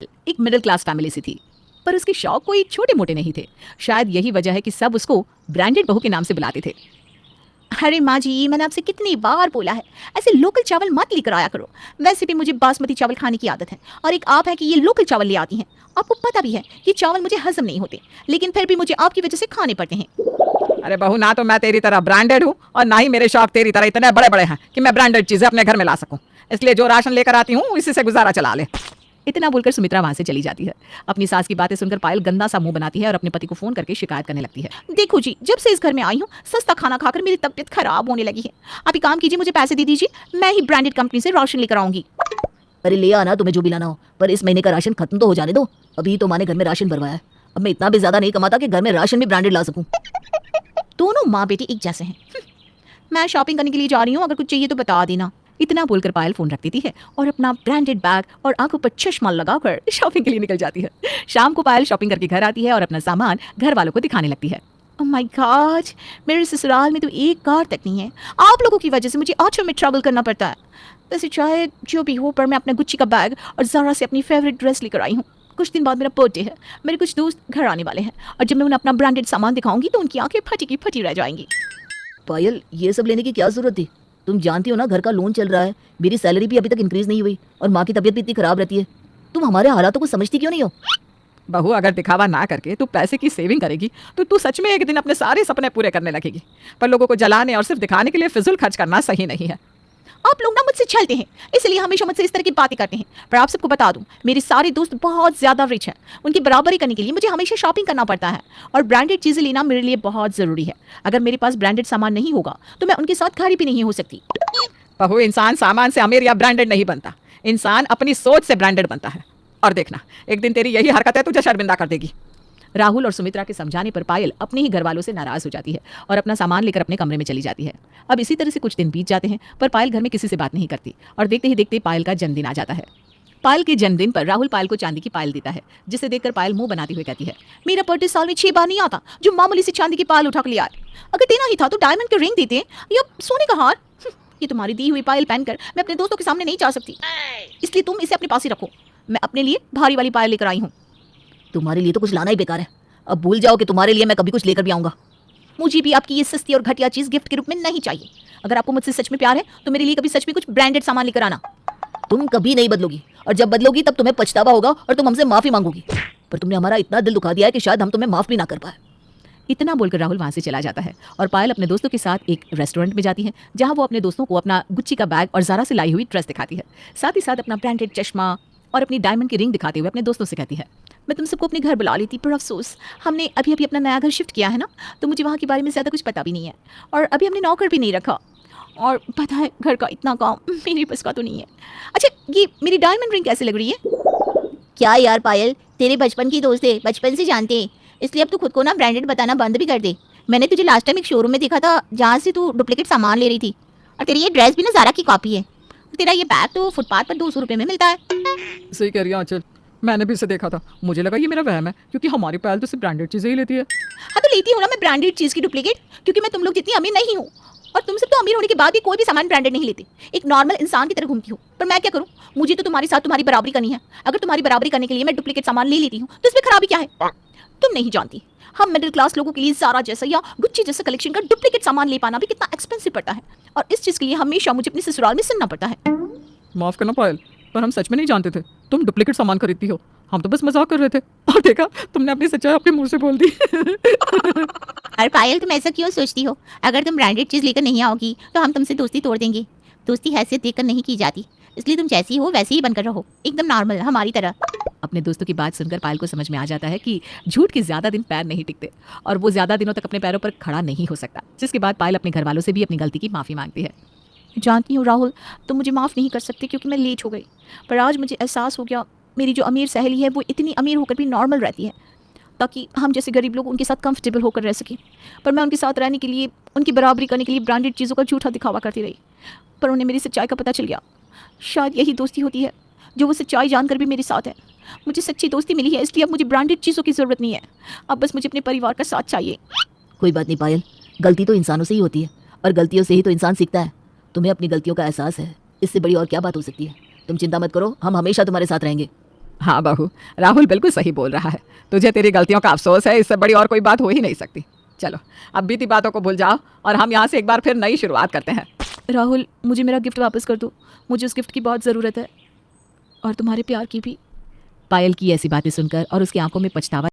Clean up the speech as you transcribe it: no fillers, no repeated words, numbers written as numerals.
एक middle class family से थी, पर उसके शौक कोई छोटे मोटे नहीं थे। शायद यही वजह है कि सब उसको ब्रांडेड बहू के नाम से बुलाते थे। अरे माँ जी, मैंने आपसे कितनी बार बोला है, ऐसे लोकल चावल मत लेकर आया करो। वैसे भी मुझे बासमती चावल खाने की आदत है, और एक आप है कि ये लोकल चावल ले आती हैं। आपको पता भी है कि चावल मुझे हजम नहीं होते, लेकिन फिर भी मुझे आपकी वजह से खाने पड़ते हैं। अरे बहू, ना तो मैं तेरी तरह ब्रांडेड हूँ और ना ही मेरे शौक तेरी तरह इतने बड़े बड़े हैं कि मैं ब्रांडेड चीजें अपने घर में ला सकूं। इसलिए जो राशन लेकर आती हूँ इसी से गुजारा चला ले। इतना बोलकर सुमित्रा वहां से चली जाती है। अपनी सास की बातें सुनकर पायल गंदा सा मुंह बनाती है और अपने पति को फोन करके शिकायत करने लगती है। देखो जी, जब से इस घर में आई हूँ सस्ता खाना खाकर मेरी तबीयत खराब होने लगी है। आप एक काम कीजिए, मुझे पैसे दे दीजिए, मैं ही ब्रांडेड कंपनी से राशन लेकर आऊंगी। अरे ले आना, तुम्हें जो भी लाना हो, पर इस महीने का राशन खत्म तो हो जाने दो। अभी तो माँ ने घर में राशन भरवाया है। अब मैं इतना भी ज्यादा नहीं कमाता कि घर में राशन भी ब्रांडेड ला सकूं। दोनों माँ बेटी एक जैसे हैं। मैं शॉपिंग करने के लिए जा रही हूँ, अगर कुछ चाहिए तो बता देना। इतना बोलकर पायल फोन रख देती है और अपना ब्रांडेड बैग और आंखों पर चश्मा लगाकर शॉपिंग के लिए निकल जाती है। शाम को पायल शॉपिंग करके घर आती है और अपना सामान घर वालों को दिखाने लगती है। ओह माय गॉड, मेरे ससुराल में तो एक कार तक नहीं है। आप लोगों की वजह से मुझे ऑटो में ट्रैवल करना पड़ता है। वैसे चाहे जो भी हो, पर मैं अपना गुच्ची का बैग और ज़ारा से अपनी फेवरेट ड्रेस लेकर आई हूँ। कुछ दिन बाद मेरा बर्थडे है, मेरे कुछ दोस्त घर आने वाले हैं, और जब मैं उन्हें अपना ब्रांडेड सामान दिखाऊंगी तो उनकी आंखें फटी की फटी रह जाएंगी। पायल, ये सब लेने की क्या जरूरत थी? तुम जानती हो ना, घर का लोन चल रहा है, मेरी सैलरी भी अभी तक इंक्रीज नहीं हुई, और माँ की तबीयत भी इतनी खराब रहती है। तुम हमारे हालातों को समझती क्यों नहीं हो? बहू, अगर दिखावा ना करके तू पैसे की सेविंग करेगी तो तू सच में एक दिन अपने सारे सपने पूरे करने लगेगी। पर लोगों को जलाने और सिर्फ दिखाने के लिए फिजूल खर्च करना सही नहीं है। आप लोग ना मुझसे छलते हैं, इसलिए हमेशा मुझसे इस तरह की बातें करते हैं। पर आप सबको बता दूं, मेरे सारे दोस्त बहुत ज्यादा रिच हैं। उनकी बराबरी करने के लिए मुझे हमेशा शॉपिंग करना पड़ता है, और ब्रांडेड चीजें लेना मेरे लिए बहुत जरूरी है। अगर मेरे पास ब्रांडेड सामान नहीं होगा तो मैं उनके साथ खड़ी भी नहीं हो सकती। बहू, इंसान सामान से अमीर या ब्रांडेड नहीं बनता, इंसान अपनी सोच से ब्रांडेड बनता है। और देखना, एक दिन तेरी यही हरकतें तुझे शर्मिंदा कर देगी। राहुल और सुमित्रा के समझाने पर पायल अपने ही घर वालों से नाराज हो जाती है और अपना सामान लेकर अपने कमरे में चली जाती है। अब इसी तरह से कुछ दिन बीत जाते हैं, पर पायल घर में किसी से बात नहीं करती, और देखते ही देखते पायल का जन्मदिन आ जाता है। पायल के जन्मदिन पर राहुल पायल को चांदी की पायल देता है, जिसे देखकर पायल मुंह बनाती हुई कहती है, मेरा बर्थडे साल में 6 बार नहीं आता जो मामूली से चांदी की पायल उठा कर ले आए। अगर देना ही था तो डायमंड के रिंग देते या सोने का हार। ये तुम्हारी दी हुई पायल पहनकर मैं अपने दोस्तों के सामने नहीं जा सकती, इसलिए तुम इसे अपने पास ही रखो। मैं अपने लिए भारी वाली पायल लेकर आई हूँ। तुम्हारे लिए तो कुछ लाना ही बेकार है। अब भूल जाओ कि तुम्हारे लिए मैं कभी कुछ लेकर भी आऊंगा। मुझे भी आपकी ये सस्ती और घटिया चीज गिफ्ट के रूप में नहीं चाहिए। अगर आपको मुझसे सच में प्यार है तो मेरे लिए कभी सच में कुछ ब्रांडेड सामान लेकर आना। तुम कभी नहीं बदलोगी, और जब बदलोगी तब तुम्हें पछतावा होगा और तुम हमसे माफी मांगोगी। पर तुमने हमारा इतना दिल दुखा दिया है कि शायद हम तुम्हें माफ भी ना कर पाए। इतना बोलकर राहुल वहां से चला जाता है, और पायल अपने दोस्तों के साथ एक रेस्टोरेंट में जाती है, जहां वो अपने दोस्तों को अपना गुच्ची का बैग और ज़ारा से लाई हुई ड्रेस दिखाती है। साथ ही साथ अपना ब्रांडेड चश्मा और अपनी डायमंड की रिंग दिखाते हुए अपने दोस्तों से कहती है, मैं तुम सबको अपने घर बुला लेती, पर अफसोस हमने अभी अभी अपना नया घर शिफ्ट किया है ना, तो मुझे वहाँ के बारे में ज़्यादा कुछ पता भी नहीं है, और अभी हमने नौकर भी नहीं रखा, और पता है घर का इतना काम मेरे बस का तो नहीं है। अच्छा, ये मेरी डायमंड रिंग कैसे लग रही है? क्या यार पायल, तेरे बचपन की दोस्त है, बचपन से जानते हैं, इसलिए अब तू खुद को ना ब्रांडेड बताना बंद भी कर दे। मैंने तुझे लास्ट टाइम एक शोरूम में देखा था जहाँ से तू डुप्लीकेट सामान ले रही थी, और तेरी ये ड्रेस भी ना ज़ारा की कॉपी है। तेरा ये बैग तो फुटपाथ पर 200 रुपये में मिलता है। सही कह रही है आंचल, मैंने भी इसे देखा था। मुझे लगा ये मेरा वहम है, क्योंकि हमारी पायल तो सिर्फ ब्रांडेड चीजें ही लेती है। हाँ तो लेती हूँ ना मैं ब्रांडेड चीज़ की डुप्लीकेट, क्योंकि मैं तुम लोग जितनी अमीर नहीं हूँ, और तुम सब तो अमीर होने के बाद भी कोई भी सामान ब्रांडेड नहीं लेते, एक नॉर्मल इंसान की तरह घूमती हूँ। पर मैं क्या करूँ, मुझे तो तुम्हारे साथ तुम्हारी बराबरी करनी है। अगर तुम्हारी बराबरी करने के लिए मैं डुप्लीकेट सामान ले लेती हूँ तो इसमें खराबी क्या है? तुम नहीं जानती, हम मिडिल क्लास लोगों के लिए ज़ारा जैसा या गुच्ची जैसा कलेक्शन का डुप्लीकेट सामान ले पाना भी कितना एक्सपेंसिव पड़ता है, और इस चीज़ के लिए हमेशा मुझे अपने ससुराल में सुनना पड़ता है। माफ करना पायल, पर हम सच में नहीं जानते थे तुम डुप्लीकेट सामान खरीदती हो। हम तो बस मजाक कर रहे थे, और देखा तुमने अपनी सच्चाई अपने मुंह से बोल दी। अरे पायल, तुम ऐसा क्यों सोचती हो? अगर तुम ब्रांडेड चीज़ लेकर नहीं आओगी तो हम तुमसे दोस्ती तोड़ देंगे। दोस्ती हैसियत देखकर नहीं की जाती, इसलिए तुम जैसी हो वैसे ही बनकर रहो, एकदम नॉर्मल हमारी तरह। अपने दोस्तों की बात सुनकर पायल को समझ में आ जाता है कि झूठ के ज्यादा दिन पैर नहीं टिकते, और वो ज्यादा दिनों तक अपने पैरों पर खड़ा नहीं हो सकता। जिसके बाद पायल अपने घर वालों से भी अपनी गलती की माफी मांगती है। जानती हूँ राहुल, तुम मुझे माफ़ नहीं कर सकते क्योंकि मैं लेट हो गई, पर आज मुझे एहसास हो गया मेरी जो अमीर सहेली है वो इतनी अमीर होकर भी नॉर्मल रहती है, ताकि हम जैसे गरीब लोग उनके साथ कंफर्टेबल होकर रह सकें। पर मैं उनके साथ रहने के लिए, उनकी बराबरी करने के लिए ब्रांडेड चीज़ों का झूठा दिखावा करती रही, पर उन्हें मेरी सच्चाई का पता चल गया। शायद यही दोस्ती होती है जो वो सच्चाई जानकर भी मेरे साथ है। मुझे सच्ची दोस्ती मिली है, इसलिए अब मुझे ब्रांडेड चीज़ों की ज़रूरत नहीं है। अब बस मुझे अपने परिवार का साथ चाहिए। कोई बात नहीं पायल, गलती तो इंसानों से ही होती है, और गलतियों से ही तो इंसान सीखता है। तुम्हें अपनी गलतियों का एहसास है, इससे बड़ी और क्या बात हो सकती है। तुम चिंता मत करो, हम हमेशा तुम्हारे साथ रहेंगे। हाँ बहू, राहुल बिल्कुल सही बोल रहा है। तुझे तेरी गलतियों का अफसोस है, इससे बड़ी और कोई बात हो ही नहीं सकती। चलो अब बीती बातों को भूल जाओ और हम यहाँ से एक बार फिर नई शुरुआत करते हैं। राहुल, मुझे मेरा गिफ्ट वापस कर दो। मुझे उस गिफ्ट की बहुत ज़रूरत है और तुम्हारे प्यार की भी। पायल की ऐसी बातें सुनकर और उसकी आंखों में पछतावा